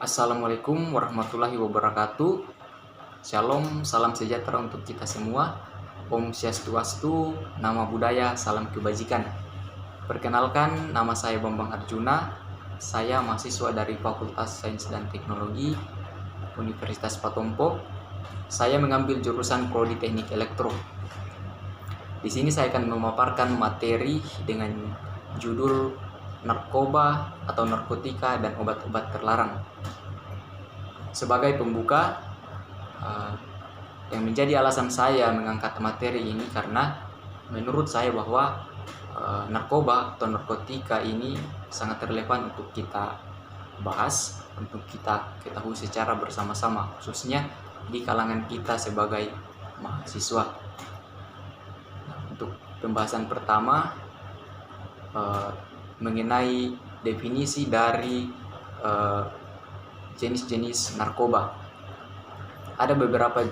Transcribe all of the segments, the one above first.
Assalamualaikum warahmatullahi wabarakatuh. Shalom, salam sejahtera untuk kita semua. Om Swastiastu, nama budaya, salam kebajikan. Perkenalkan, nama saya Bambang Arjuna. Saya mahasiswa dari Fakultas Sains dan Teknologi Universitas Patompo. Saya mengambil jurusan Prodi Teknik Elektro. Di sini saya akan memaparkan materi dengan judul narkoba atau narkotika dan obat-obat terlarang. Sebagai pembuka, yang menjadi alasan saya mengangkat materi ini karena menurut saya bahwa narkoba atau narkotika ini sangat relevan untuk kita bahas, untuk kita ketahui secara bersama-sama, khususnya di kalangan kita sebagai mahasiswa. Untuk pembahasan pertama mengenai definisi dari jenis-jenis narkoba. Ada beberapa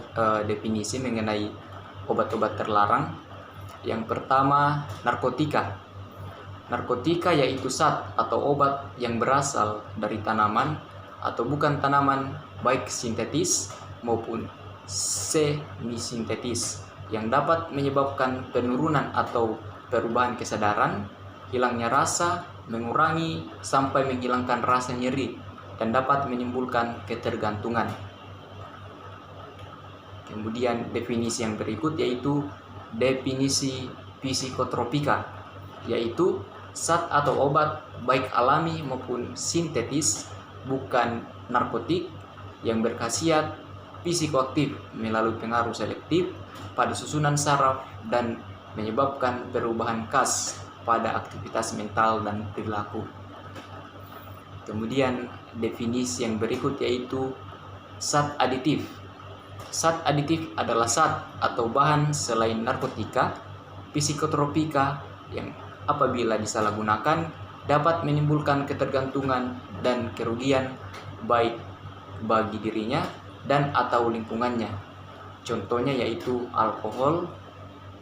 definisi mengenai obat-obat terlarang. Yang pertama, narkotika. Narkotika yaitu zat atau obat yang berasal dari tanaman atau bukan tanaman, baik sintetis maupun semi-sintetis, yang dapat menyebabkan penurunan atau perubahan kesadaran, hilangnya rasa, mengurangi sampai menghilangkan rasa nyeri, dan dapat menimbulkan ketergantungan. Kemudian definisi yang berikut yaitu definisi psikotropika, yaitu zat atau obat baik alami maupun sintetis bukan narkotik yang berkhasiat psikoaktif melalui pengaruh selektif pada susunan saraf dan menyebabkan perubahan khas pada aktivitas mental dan perilaku. Kemudian definisi yang berikut yaitu zat aditif. Zat aditif adalah zat atau bahan selain narkotika, psikotropika yang apabila disalahgunakan dapat menimbulkan ketergantungan dan kerugian baik bagi dirinya dan atau lingkungannya. Contohnya yaitu alkohol,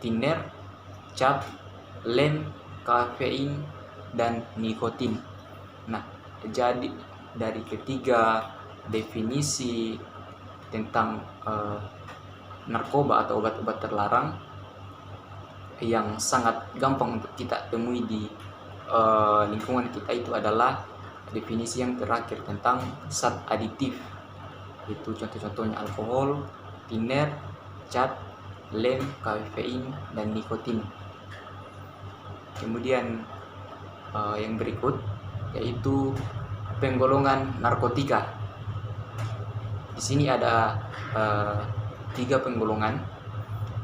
tiner, cat, lem, kafein, dan nikotin. Nah, jadi dari ketiga definisi tentang narkoba atau obat-obat terlarang yang sangat gampang untuk kita temui di lingkungan kita itu adalah definisi yang terakhir tentang zat aditif. Itu contoh-contohnya alkohol, tiner, cat, lem, kafein, dan nikotin. Kemudian yang berikut yaitu penggolongan narkotika. Di sini ada 3 penggolongan.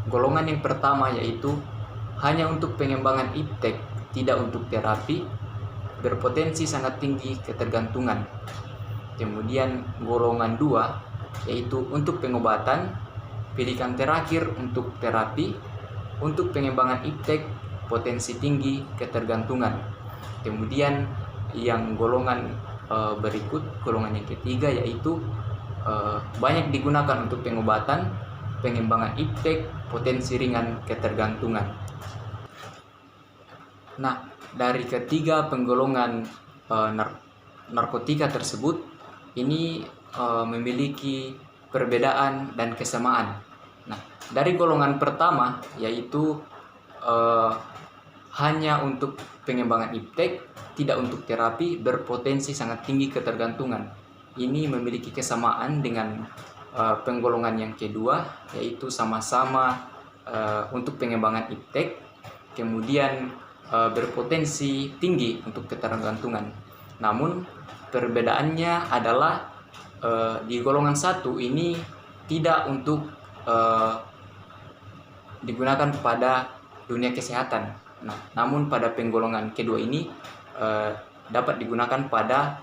Golongan yang pertama yaitu hanya untuk pengembangan iptek, tidak untuk terapi, berpotensi sangat tinggi ketergantungan. Kemudian golongan 2 yaitu untuk pengobatan, pilihan terakhir untuk terapi, untuk pengembangan iptek, potensi tinggi ketergantungan. Kemudian yang golongan berikut, golongan yang ketiga yaitu banyak digunakan untuk pengobatan, pengembangan iptek, potensi ringan ketergantungan. Nah, dari ketiga penggolongan narkotika tersebut ini memiliki perbedaan dan kesamaan. Nah, dari golongan pertama yaitu hanya untuk pengembangan iptek, tidak untuk terapi, berpotensi sangat tinggi ketergantungan. Ini memiliki kesamaan dengan penggolongan yang kedua, yaitu sama-sama untuk pengembangan iptek, kemudian berpotensi tinggi untuk ketergantungan. Namun perbedaannya adalah di golongan 1 ini tidak untuk digunakan pada dunia kesehatan. Nah, namun pada penggolongan kedua ini dapat digunakan pada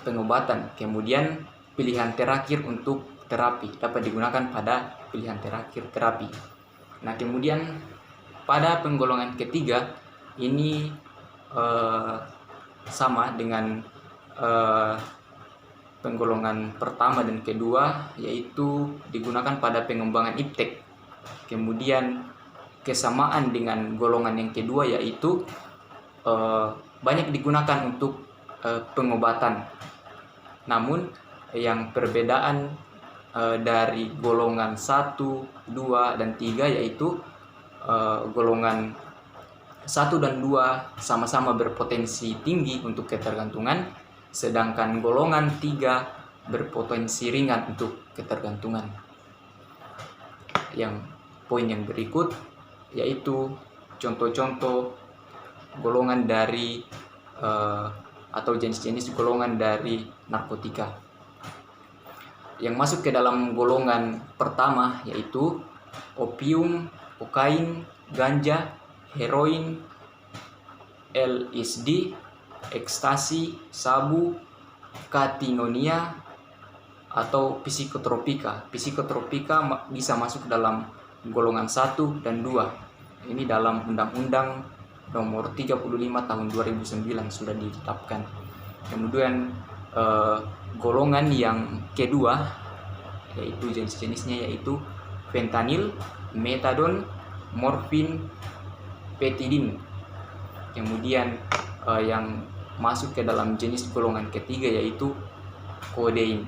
pengobatan. Kemudian pilihan terakhir untuk terapi dapat digunakan pada pilihan terakhir terapi. Nah, kemudian pada penggolongan ketiga ini sama dengan penggolongan pertama dan kedua, yaitu digunakan pada pengembangan iptek. Kemudian kesamaan dengan golongan yang kedua yaitu banyak digunakan untuk pengobatan. Namun yang perbedaan dari golongan 1, 2, dan 3 yaitu golongan 1 dan 2 sama-sama berpotensi tinggi untuk ketergantungan, sedangkan golongan 3 berpotensi ringan untuk ketergantungan. Yang poin yang berikut yaitu contoh-contoh golongan dari atau jenis-jenis golongan dari narkotika. Yang masuk ke dalam golongan pertama yaitu opium, kokain, ganja, heroin, LSD, ekstasi, sabu, katinonia, atau psikotropika. Psikotropika bisa masuk dalam golongan 1 dan 2. Ini dalam Undang-Undang nomor 35 tahun 2009 sudah ditetapkan. Kemudian golongan yang kedua yaitu jenis-jenisnya yaitu fentanyl, metadon, morfin, petidin. Kemudian yang masuk ke dalam jenis golongan ketiga yaitu kodein.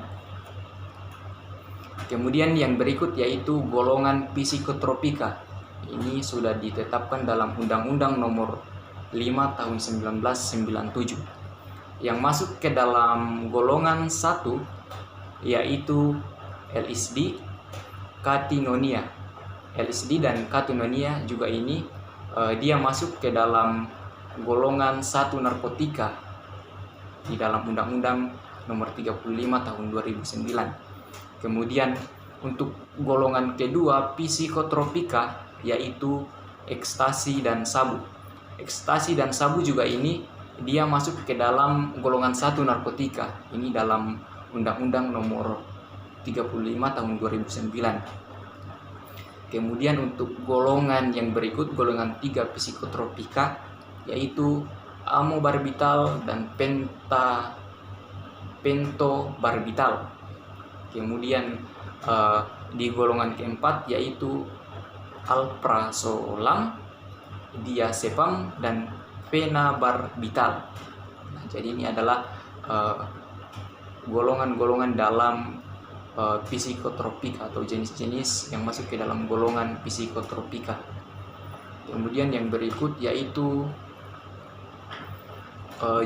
Kemudian yang berikut yaitu golongan psikotropika. Ini sudah ditetapkan dalam Undang-Undang nomor 5 tahun 1997. Yang masuk ke dalam golongan 1 yaitu LSD, katinonia. LSD dan katinonia juga ini dia masuk ke dalam golongan 1 narkotika di dalam Undang-Undang nomor 35 tahun 2009. Kemudian untuk golongan kedua psikotropika yaitu ekstasi dan sabu. Ekstasi dan sabu juga ini dia masuk ke dalam golongan 1 narkotika. Ini dalam Undang-Undang nomor 35 tahun 2009. Kemudian untuk golongan yang berikut, golongan 3 psikotropika yaitu amobarbital dan pentobarbital. Kemudian di golongan keempat yaitu alprazolam, diazepam, dan fenabarbital. Nah, jadi ini adalah golongan-golongan dalam psikotropika atau jenis-jenis yang masuk ke dalam golongan psikotropika. Kemudian yang berikut yaitu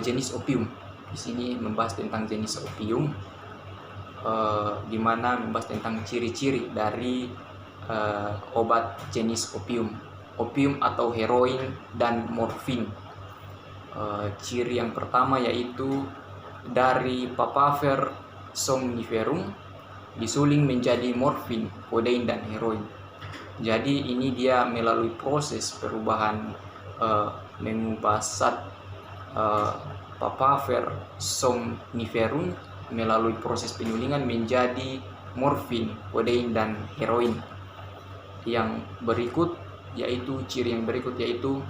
jenis opium. Di sini membahas tentang jenis opium, di mana membahas tentang ciri-ciri dari obat jenis opium. Opium atau heroin dan morfin. Ciri yang pertama yaitu dari papaver somniferum disuling menjadi morfin, kodein, dan heroin. Jadi ini dia melalui proses perubahan mengubah zat papaver somniferum melalui proses penyulingan menjadi morfin, kodein, dan heroin. Yang berikut yaitu ciri yang berikut yaitu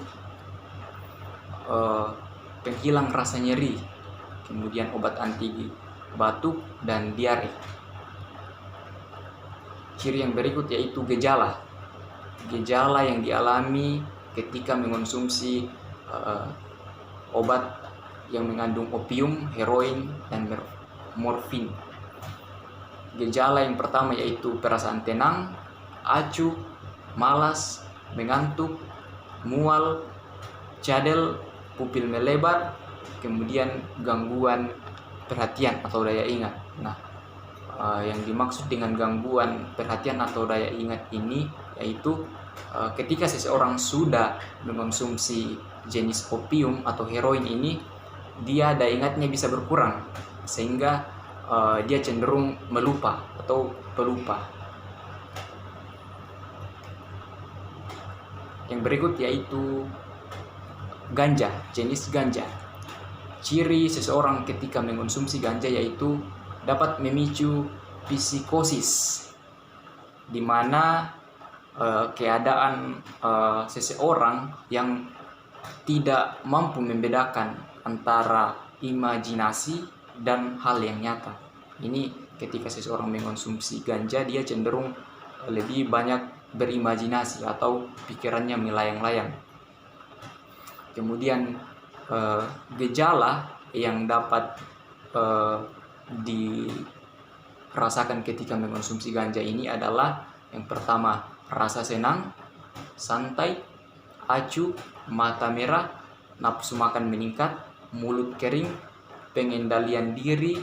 penghilang rasa nyeri, kemudian obat anti batuk dan diare. Ciri yang berikut yaitu gejala yang dialami ketika mengonsumsi obat yang mengandung opium, heroin, dan morfin. Gejala yang pertama yaitu perasaan tenang, acuh, malas, mengantuk, mual, cadel, pupil melebar, kemudian gangguan perhatian atau daya ingat. Nah, yang dimaksud dengan gangguan perhatian atau daya ingat ini yaitu ketika seseorang sudah mengonsumsi jenis opium atau heroin ini, dia daya ingatnya bisa berkurang sehingga dia cenderung melupa atau pelupa. Yang berikut yaitu ganja, jenis ganja. Ciri seseorang ketika mengonsumsi ganja yaitu dapat memicu psikosis, di mana keadaan seseorang yang tidak mampu membedakan antara imajinasi dan hal yang nyata. Ini ketika seseorang mengonsumsi ganja, dia cenderung lebih banyak berimajinasi atau pikirannya melayang-layang. Kemudian gejala yang dapat dirasakan ketika mengkonsumsi ganja ini adalah yang pertama, rasa senang, santai, acuh, mata merah, nafsu makan meningkat, mulut kering, pengendalian diri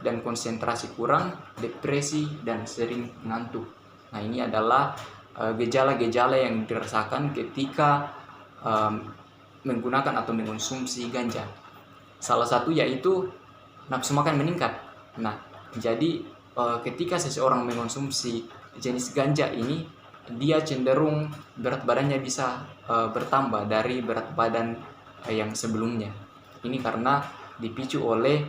dan konsentrasi kurang, depresi, dan sering ngantuk. Nah, ini adalah gejala-gejala yang dirasakan ketika menggunakan atau mengkonsumsi ganja. Salah satu yaitu nafsu makan meningkat. Nah, jadi ketika seseorang mengkonsumsi jenis ganja ini, dia cenderung berat badannya bisa bertambah dari berat badan yang sebelumnya. Ini karena dipicu oleh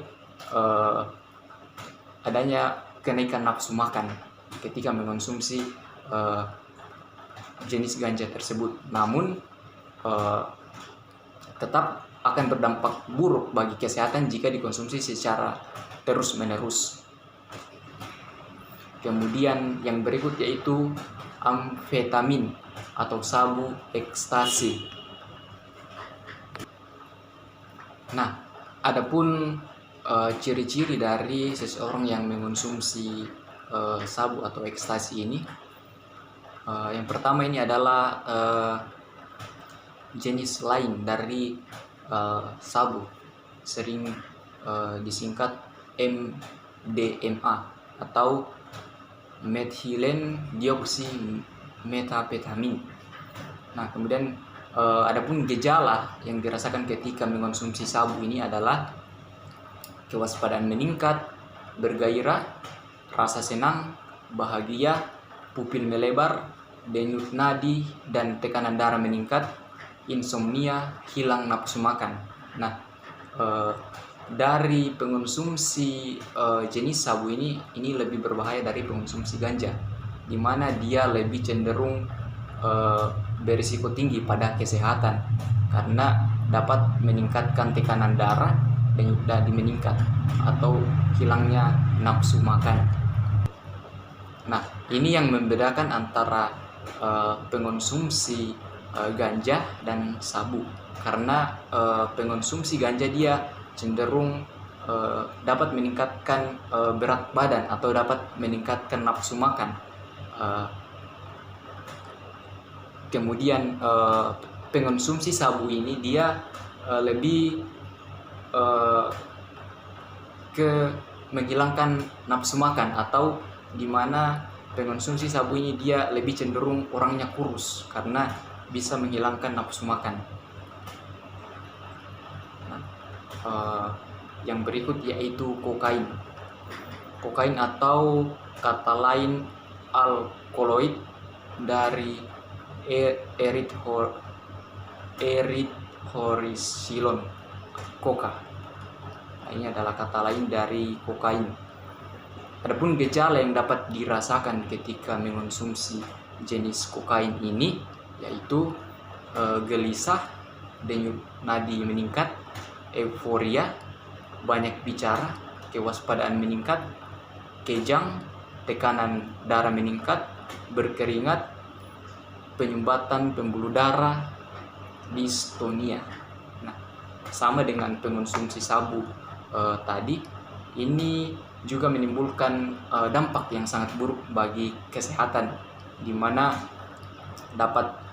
adanya kenaikan nafsu makan ketika mengkonsumsi jenis ganja tersebut. Namun tetap akan berdampak buruk bagi kesehatan jika dikonsumsi secara terus-menerus. Kemudian yang berikut yaitu amfetamin atau sabu ekstasi. Nah, adapun ciri-ciri dari seseorang yang mengkonsumsi sabu atau ekstasi ini, yang pertama ini adalah jenis lain dari sabu, sering disingkat MDMA atau methylen dioksimetapetamin. Nah, kemudian adapun gejala yang dirasakan ketika mengkonsumsi sabu ini adalah kewaspadaan meningkat, bergairah, rasa senang, bahagia, pupil melebar, denyut nadi dan tekanan darah meningkat, insomnia, hilang nafsu makan. Nah, dari pengonsumsi jenis sabu ini lebih berbahaya dari pengonsumsi ganja, di mana dia lebih cenderung berisiko tinggi pada kesehatan karena dapat meningkatkan tekanan darah, denyut nadi meningkat, atau hilangnya nafsu makan. Nah, ini yang membedakan antara pengonsumsi ganja dan sabu, karena pengonsumsi ganja dia cenderung dapat meningkatkan berat badan atau dapat meningkatkan nafsu makan. Kemudian pengonsumsi sabu ini dia lebih ke menghilangkan nafsu makan, atau dimana pengonsumsi sabu ini dia lebih cenderung orangnya kurus karena bisa menghilangkan nafsu makan. Yang berikut yaitu kokain. Kokain atau kata lain alkaloid dari erythrosilon, koka. Nah, ini adalah kata lain dari kokain. Adapun gejala yang dapat dirasakan ketika mengkonsumsi jenis kokain ini yaitu gelisah, denyut nadi meningkat, euforia, banyak bicara, kewaspadaan meningkat, kejang, tekanan darah meningkat, berkeringat, penyumbatan pembuluh darah, distonia. Nah, sama dengan pengonsumsi sabu tadi, ini juga menimbulkan dampak yang sangat buruk bagi kesehatan, di mana dapat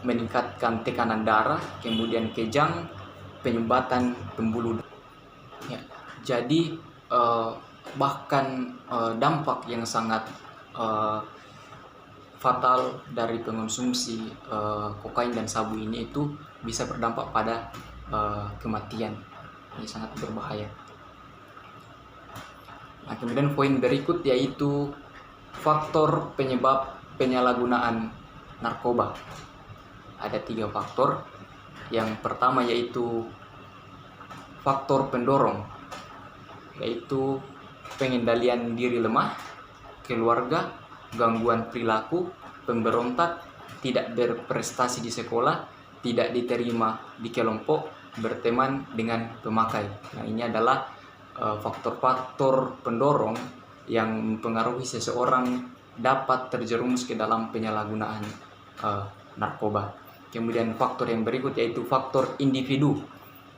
meningkatkan tekanan darah, kemudian kejang, penyumbatan pembuluh darah. Ya, jadi bahkan dampak yang sangat fatal dari pengonsumsi kokain dan sabu ini itu bisa berdampak pada kematian. Ini sangat berbahaya. Nah, kemudian poin berikut yaitu faktor penyebab penyalahgunaan narkoba. Ada 3 faktor. Yang pertama yaitu faktor pendorong, yaitu pengendalian diri lemah, keluarga, gangguan perilaku, pemberontak, tidak berprestasi di sekolah, tidak diterima di kelompok, berteman dengan pemakai. Nah, ini adalah faktor-faktor pendorong yang mempengaruhi seseorang dapat terjerumus ke dalam penyalahgunaan narkoba. Kemudian faktor yang berikut yaitu faktor individu,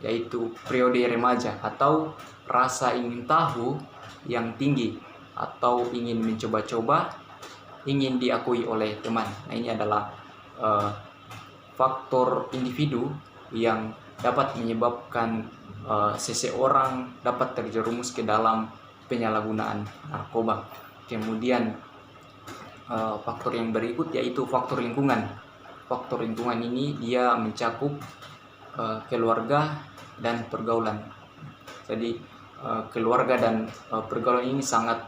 yaitu periode remaja atau rasa ingin tahu yang tinggi atau ingin mencoba-coba, ingin diakui oleh teman. Nah, ini adalah faktor individu yang dapat menyebabkan seseorang dapat terjerumus ke dalam penyalahgunaan narkoba. Kemudian faktor yang berikut yaitu faktor lingkungan. Faktor lingkungan ini dia mencakup keluarga dan pergaulan. Jadi keluarga dan pergaulan ini sangat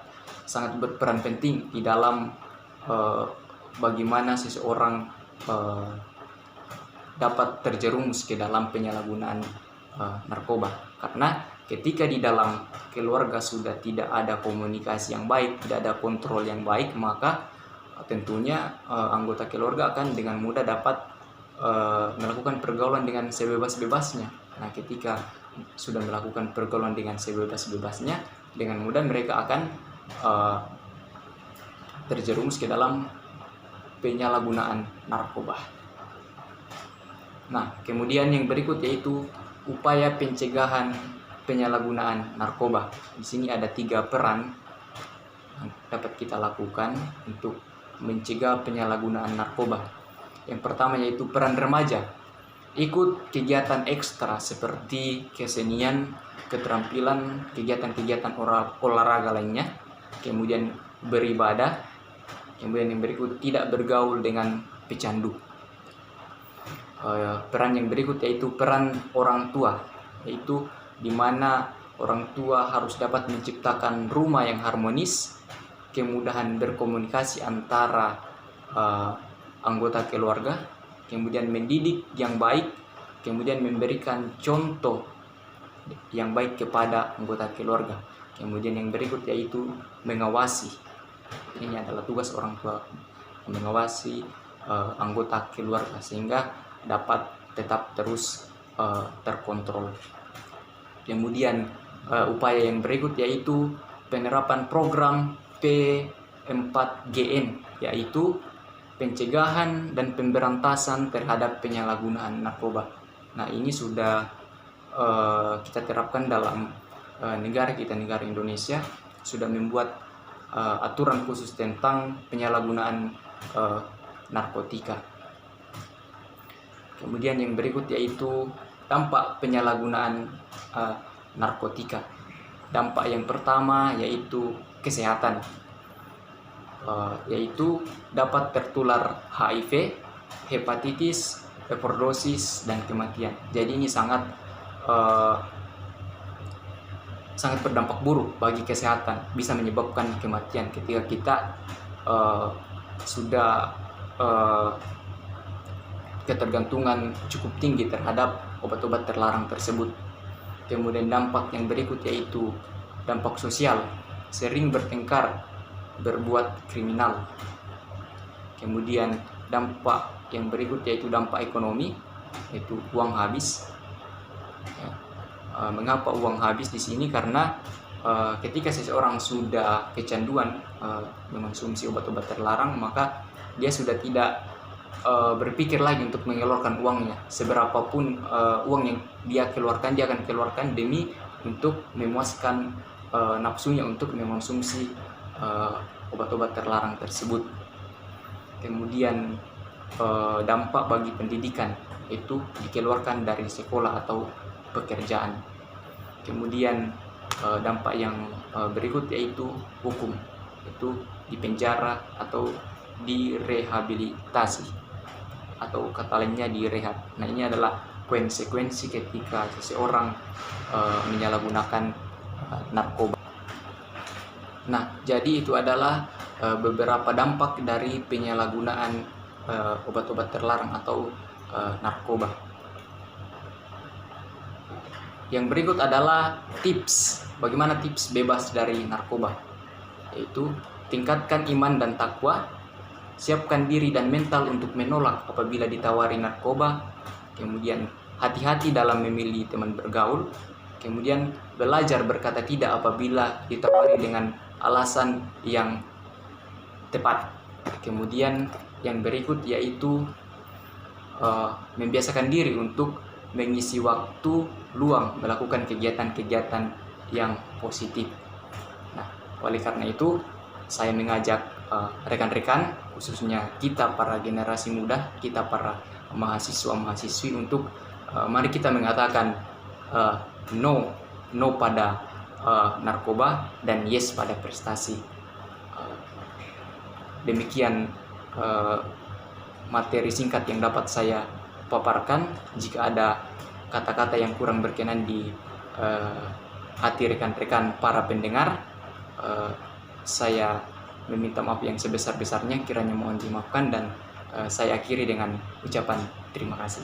berperan penting di dalam bagaimana seseorang dapat terjerumus ke dalam penyalahgunaan narkoba. Karena ketika di dalam keluarga sudah tidak ada komunikasi yang baik, tidak ada kontrol yang baik, maka tentunya anggota keluarga akan dengan mudah dapat melakukan pergaulan dengan sebebas-bebasnya. Nah, ketika sudah melakukan pergaulan dengan sebebas-bebasnya, dengan mudah mereka akan terjerumus ke dalam penyalahgunaan narkoba. Nah, kemudian yang berikut yaitu upaya pencegahan penyalahgunaan narkoba. Di sini ada 3 peran yang dapat kita lakukan untuk mencegah penyalahgunaan narkoba. Yang pertama yaitu peran remaja. Ikut kegiatan ekstra seperti kesenian, keterampilan, kegiatan-kegiatan olahraga lainnya. Kemudian beribadah. Kemudian yang berikut tidak bergaul dengan pecandu. Peran yang berikut yaitu peran orang tua, yaitu di mana orang tua harus dapat menciptakan rumah yang harmonis, kemudahan berkomunikasi antara anggota keluarga, kemudian mendidik yang baik, kemudian memberikan contoh yang baik kepada anggota keluarga. Kemudian yang berikut yaitu mengawasi. Ini adalah tugas orang tua, mengawasi anggota keluarga sehingga dapat tetap terus terkontrol. Kemudian upaya yang berikut yaitu penerapan program P4GN, yaitu pencegahan dan pemberantasan terhadap penyalahgunaan narkoba. Nah, ini sudah kita terapkan dalam negara kita, negara Indonesia sudah membuat aturan khusus tentang penyalahgunaan narkotika. Kemudian yang berikut yaitu dampak penyalahgunaan narkotika. Dampak yang pertama yaitu kesehatan, yaitu dapat tertular HIV, hepatitis, overdosis, dan kematian. Jadi ini sangat berdampak buruk bagi kesehatan, bisa menyebabkan kematian ketika kita sudah ketergantungan cukup tinggi terhadap obat-obat terlarang tersebut. Kemudian dampak yang berikut yaitu dampak sosial, sering bertengkar, berbuat kriminal. Kemudian dampak yang berikut yaitu dampak ekonomi, yaitu uang habis. Mengapa uang habis di sini? Karena ketika seseorang sudah kecanduan mengonsumsi obat-obat terlarang, maka dia sudah tidak berpikir lagi untuk mengeluarkan uangnya. Seberapapun uang yang dia keluarkan, dia akan keluarkan demi untuk memuaskan nafsunya untuk mengonsumsi obat-obat terlarang tersebut. Kemudian dampak bagi pendidikan itu dikeluarkan dari sekolah atau pekerjaan. Kemudian dampak yang berikut yaitu hukum, itu dipenjara atau direhabilitasi, atau kata lainnya direhab. Nah, ini adalah konsekuensi ketika seseorang menyalahgunakan narkoba. Nah, jadi itu adalah beberapa dampak dari penyalahgunaan obat-obat terlarang atau narkoba. Yang berikut adalah tips. Bagaimana tips bebas dari narkoba? Yaitu tingkatkan iman dan takwa, siapkan diri dan mental untuk menolak apabila ditawari narkoba. Kemudian hati-hati dalam memilih teman bergaul. Kemudian belajar berkata tidak apabila ditawari dengan alasan yang tepat. Kemudian yang berikut yaitu membiasakan diri untuk mengisi waktu peluang melakukan kegiatan-kegiatan yang positif. Nah, oleh karena itu saya mengajak rekan-rekan, khususnya kita para generasi muda, kita para mahasiswa-mahasiswi untuk mari kita mengatakan no pada narkoba dan yes pada prestasi. Demikian materi singkat yang dapat saya paparkan. Jika ada kata-kata yang kurang berkenan di hati rekan-rekan para pendengar, saya meminta maaf yang sebesar-besarnya, kiranya mohon dimaafkan, dan saya akhiri dengan ucapan terima kasih.